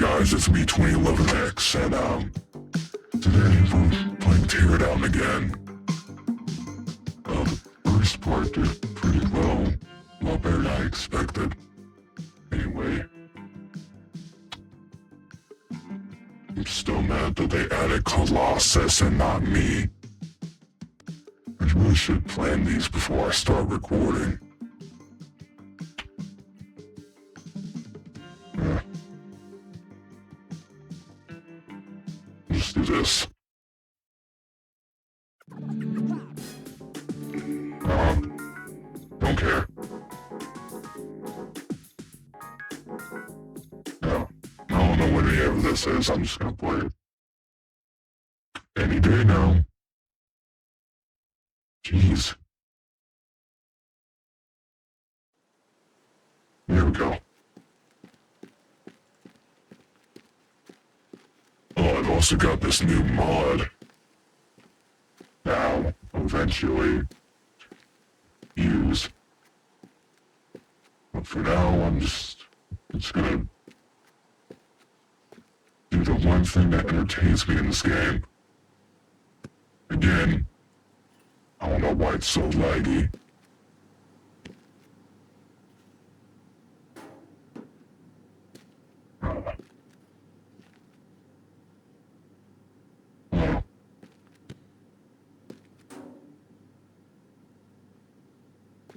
guys, it's me 2011X, and today we're playing Teardown again. The first part did pretty well, a lot better than I expected. Anyway, I'm still mad that they added Colossus and not me. I really should plan these before I start recording. Let's do this. Don't care. No, I don't know what any of this is. I'm just gonna play it. Any day now. Jeez. Here we go. Oh, I've also got this new mod. Now, eventually use. But for now, I'm just gonna do the one thing that entertains me in this game. Again, I don't know why it's so laggy.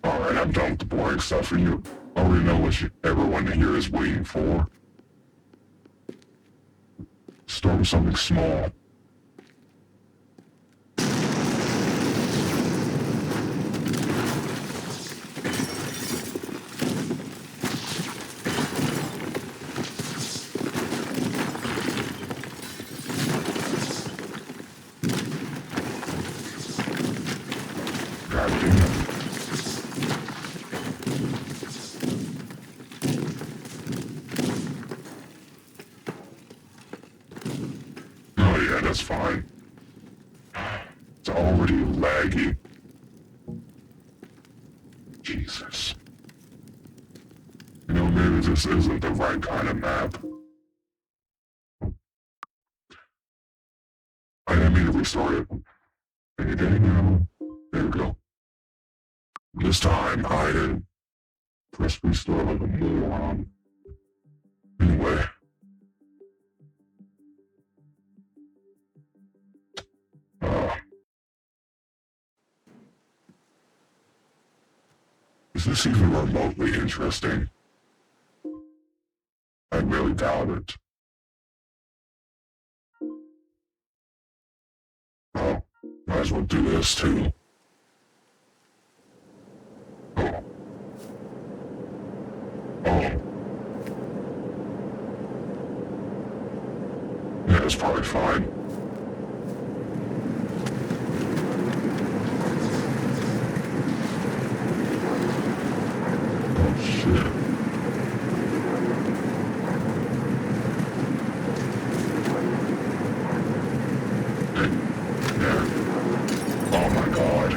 Alright, I'm done with the boring stuff, and you already know what everyone here is waiting for. Start with something small. God damn. Yeah, that's fine. It's already laggy. Jesus. You know, maybe this isn't the right kind of map. I didn't mean to restart it. Any day now. There we go. This time, I didn't press restart like a moron. Anyway. Is this even remotely interesting? I really doubt it. Oh, might as well do this too. Oh. Oh. Yeah, it's probably fine. Shit. Hey, there. Oh my god.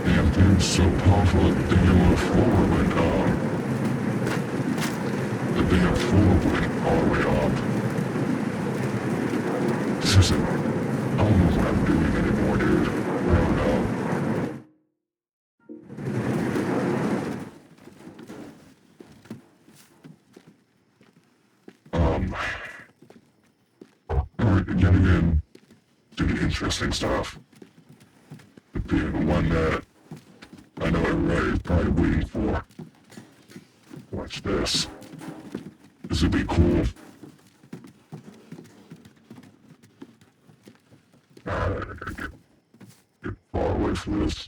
Damn thing's so powerful that the damn floor went all the way up. This isn't... I don't know what I'm doing anymore, dude. I don't know. Alright, yet again, do the interesting stuff. It being the one that I know everybody is probably waiting for. Watch this. This would be cool. I gotta get far away from this.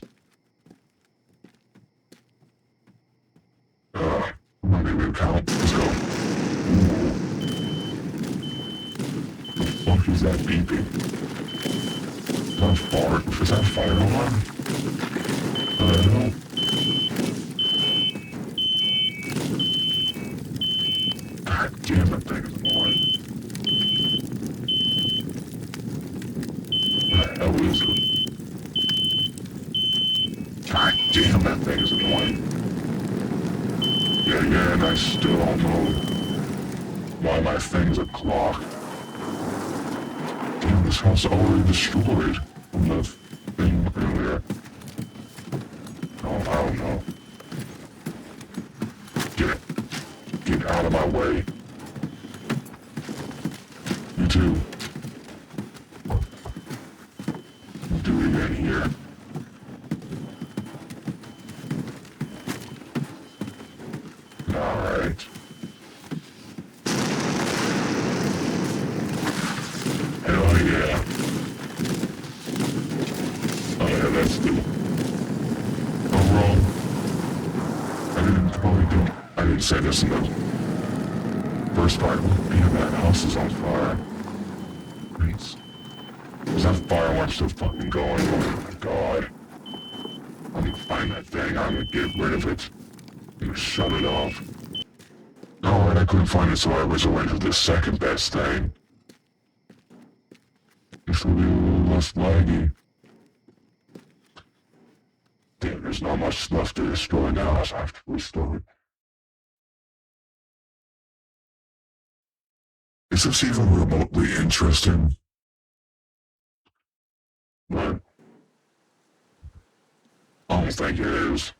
I'm not even gonna count. Let's go. Ooh. The fuck is that beeping? Is that a fart? Is that a fire alarm? No. God damn, that thing is annoying. What the hell is it? God Damn, that thing is annoying. Yeah, and I still don't know why my thing's a clock. Damn, this house is already destroyed from the thing earlier. Oh, I don't know. Get out of my way. You too. Do it again here. Alright. Hell yeah. Oh yeah, that's the... Oh, wrong. I didn't say this in the first part. Man, that house is on fire. Is that firework still fucking going? Oh my god. I'm gonna find that thing. I'm gonna get rid of it. I'm gonna shut it off. Alright, I couldn't find it, so I was went to the second best thing. This will be a little less laggy. Damn, there's not much left to destroy now, so I have to restore it. Is this even remotely interesting? But I don't think it is.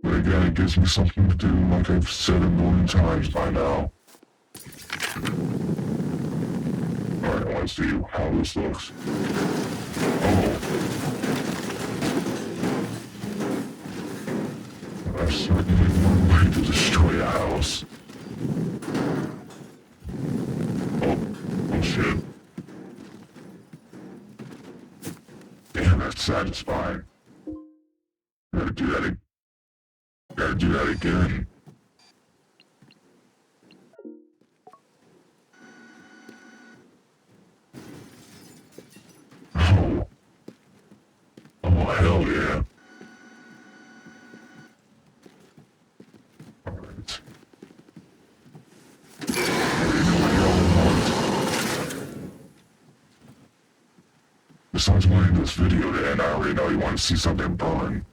But again, it gives me something to do, like I've said a million times by now. Alright, I want to see how this looks. Oh. That's certainly one way to destroy a house. Oh shit. Damn, that's satisfying. Gotta do that again. Oh. Oh, hell yeah. Alright. I already know what y'all want. Besides wanting this video to end, I already know you want to see something burn.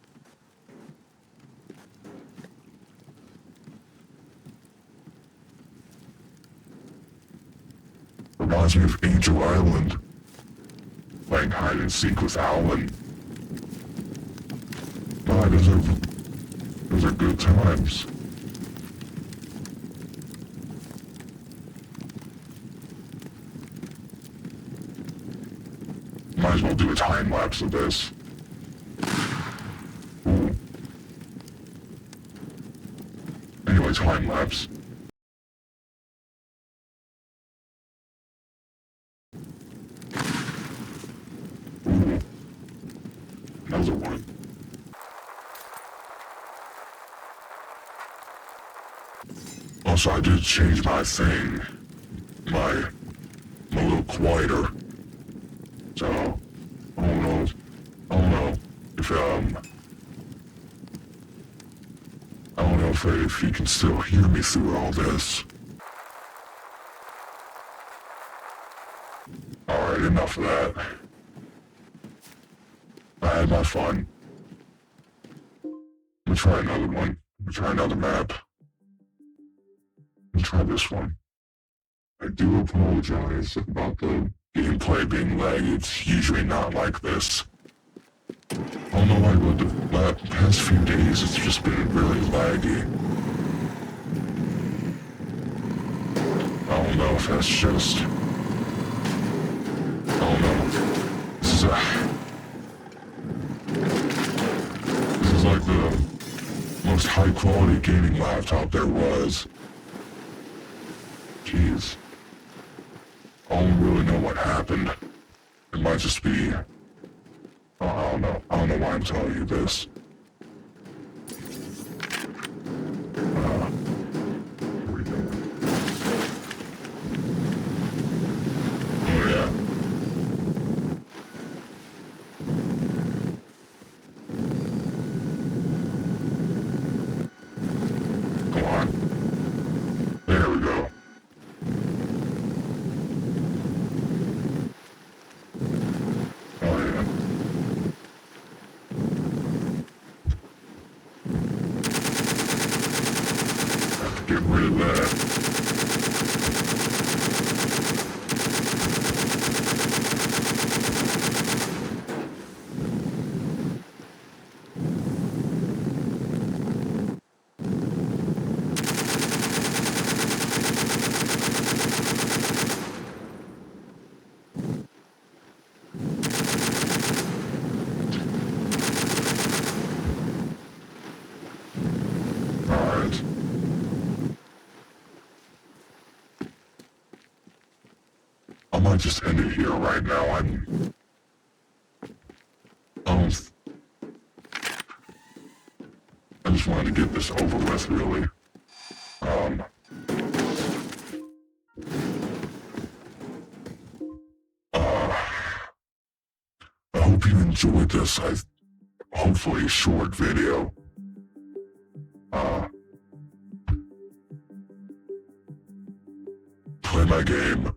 Reminds me of Angel Island. Playing hide and seek with Alan. God, those are good times. Might as well do a time lapse of this. Ooh. Anyway, time lapse. Ooh. Another one. Also, I did change my thing. I'm a little quieter. So, I don't know if you can still hear me through all this. Alright, enough of that. I had my fun. Let me try another one. Let me try another map. Let me try this one. I do apologize about the gameplay being laggy. It's usually not like this. I don't know why, but the past few days it's just been really laggy. I don't know if that's just... I don't know. This is like the most high quality gaming laptop there was. Jeez. I don't really know what happened. It might just be... Oh, I don't know. I don't know why I'm telling you this. Here we go. Oh yeah. Come on. There we go. Oh yeah. that. Alright. I might just end it here right now. I just wanted to get this over with, really. I hope you enjoyed this. Hopefully short video. Play my game.